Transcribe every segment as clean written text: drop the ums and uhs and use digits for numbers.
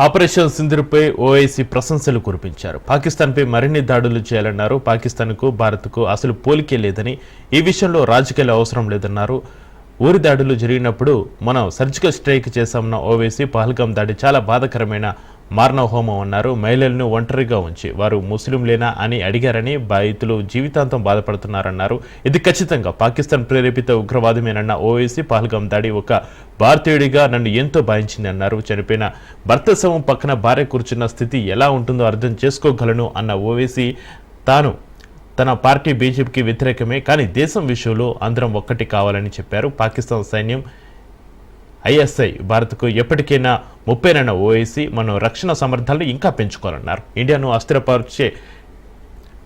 Operation సింధూర్పై OIC ప్రశంసలు కురిపించారు. పాకిస్తాన్పై మరిన్ని దాడులు చేయాలన్నారు. పాకిస్తాన్కు భారత్కు అసలు పోలికే లేదని, ఈ విషయంలో రాజకీయాలు అవసరం లేదన్నారు. ఊరి దాడులు జరిగినప్పుడు మనం సర్జికల్ స్ట్రైక్ చేశామన్న ఓవైసీ పహల్గాం దాడి చాలా బాధాకరమైన మారణవ హోమం అన్నారు. మహిళలను ఒంటరిగా ఉంచి వారు ముస్లింలేనా అని అడిగారని, బాధితులు జీవితాంతం బాధపడుతున్నారన్నారు. ఇది ఖచ్చితంగా పాకిస్తాన్ ప్రేరేపిత ఉగ్రవాదమేనన్న ఓవైసీ పహల్గాం దాడి ఒక భారతీయుడిగా నన్ను ఎంతో బాధించింది అన్నారు. చనిపోయిన భర్త శవం పక్కన భార్య కూర్చున్న స్థితి ఎలా ఉంటుందో అర్థం చేసుకోగలను అన్న ఓవైసీ తన పార్టీ బీజేపీకి వ్యతిరేకమే, కానీ దేశం విషయంలో అందరం ఒక్కటి కావాలని చెప్పారు. పాకిస్తాన్ సైన్యం ఐఎస్ఐ భారత్కు ఎప్పటికైనా ముప్పేనన్న ఓవైసీ మనం రక్షణ సామర్థ్యాలను ఇంకా పెంచుకోవాలన్నారు. ఇండియాను అస్థిరపరిచే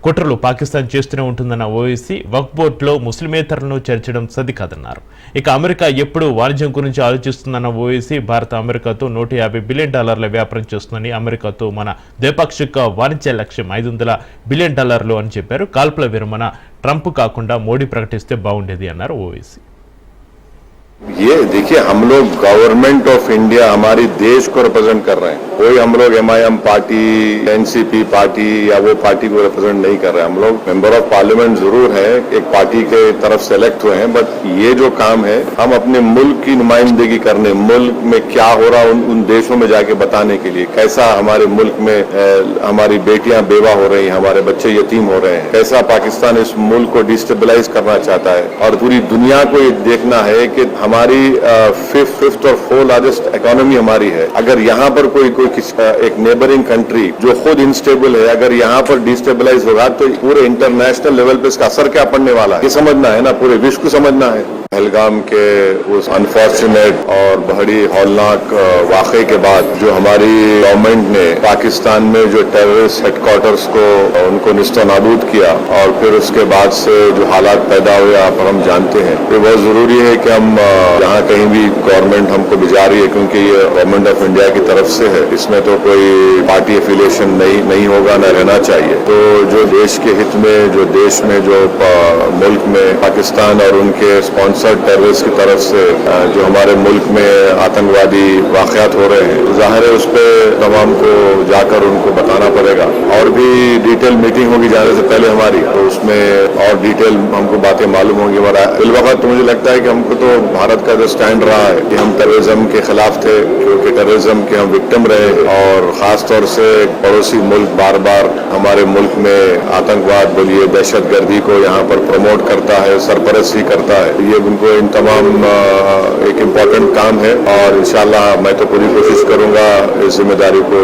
కుట్రలు పాకిస్తాన్ చేస్తూనే ఉంటుందన్న ఓవైసీ వక్ఫ్ బోర్డులో ముస్లిమేతరులను చేర్చడం సరికాదన్నారు. ఇక అమెరికా ఎప్పుడు వాణిజ్యం గురించి ఆలోచిస్తుందన్న ఓవైసీ భారత్ అమెరికాతో $150 బిలియన్ వ్యాపారం చేస్తుందని, అమెరికాతో మన ద్వైపాక్షిక వాణిజ్య లక్ష్యం $500 బిలియన్ అని చెప్పారు. కాల్పుల విరమణ ట్రంప్ కాకుండా మోడీ ప్రకటిస్తే బాగుండేది అన్నారు ఓవైసీ. ये देखिए, हम लोग गवर्नमेंट ऑफ इंडिया हमारी देश को रिप्रेजेंट कर रहे हैं. कोई हम लोग MIM पार्टी, NCP पार्टी या वो पार्टी को रिप्रेजेंट नहीं कर रहे हैं. हम लोग मेंबर ऑफ पार्लियामेंट जरूर है, एक पार्टी के तरफ सेलेक्ट हुए हैं, बट ये जो काम है हम अपने मुल्क की नुमाइंदगी करने, मुल्क में क्या हो रहा है उन देशों में जाके बताने के लिए, कैसा हमारे मुल्क में हमारी बेटियां बेवा हो रही हैं, हमारे बच्चे यतीम हो रहे हैं, कैसा पाकिस्तान इस मुल्क को डिस्टेबलाइज करना चाहता है, और पूरी दुनिया को ये देखना है कि हमारी फिफ्थ और 4th लार्जेस्ट इकोनॉमी हमारी है. अगर यहाँ पर कोई एक नेबरिंग कंट्री जो खुद इंस्टेबल है, अगर यहाँ पर डिस्टेबलाइज होगा तो पूरे इंटरनेशनल लेवल पे इसका असर क्या पड़ने वाला है, ये समझना है ना, पूरे विश्व को समझना है. पहलगाम के उस अनफॉर्चुनेट और बड़ी हौलनाक वाक़े के बाद जो हमारी गवर्नमेंट ने पाकिस्तान में जो टेररिस्ट हेडक्वार्टर्स को उनको निस्ता नाबूद किया, और फिर उसके बाद से जो हालात पैदा हुए आप हम जानते हैं, ये बहुत ज़रूरी है कि हम जहाँ कहीं भी गवर्नमेंट हमको भिजा रही है, क्योंकि ये गवर्नमेंट ऑफ इंडिया की तरफ से है, इसमें तो कोई पार्टी एफिलिएशन नहीं होगा, न रहना चाहिए. तो जो देश के हित में, जो देश में, जो मुल्क में पाकिस्तान और उनके स्पॉन्सर टेररिस्ट की तरफ से जो हमारे मुल्क में आतंकवादी वाक़यात हो रहे हैं, जाहिर है उस पर तमाम को जाकर उनको बताना पड़ेगा. और भी डिटेल मीटिंग होगी जाने से पहले हमारी, तो उसमें और डिटेल हमको बातें मालूम होंगी. हमारा इस वक्त मुझे लगता है कि हमको तो भारत का जो स्टैंड रहा है कि हम टेररिज्म के खिलाफ थे, क्योंकि टेररिज्म के हम विक्टिम रहे, और ख़ास तौर से पड़ोसी मुल्क बार बार हमारे मुल्क में आतंकवाद बोलिए, दहशतगर्दी को यहाँ पर प्रमोट करता है, सरपरस्ती करता है. ये उनको इन तमाम एक इम्पॉर्टेंट काम है, और इंशाल्लाह मैं तो पूरी कोशिश करूँगा इस जिम्मेदारी को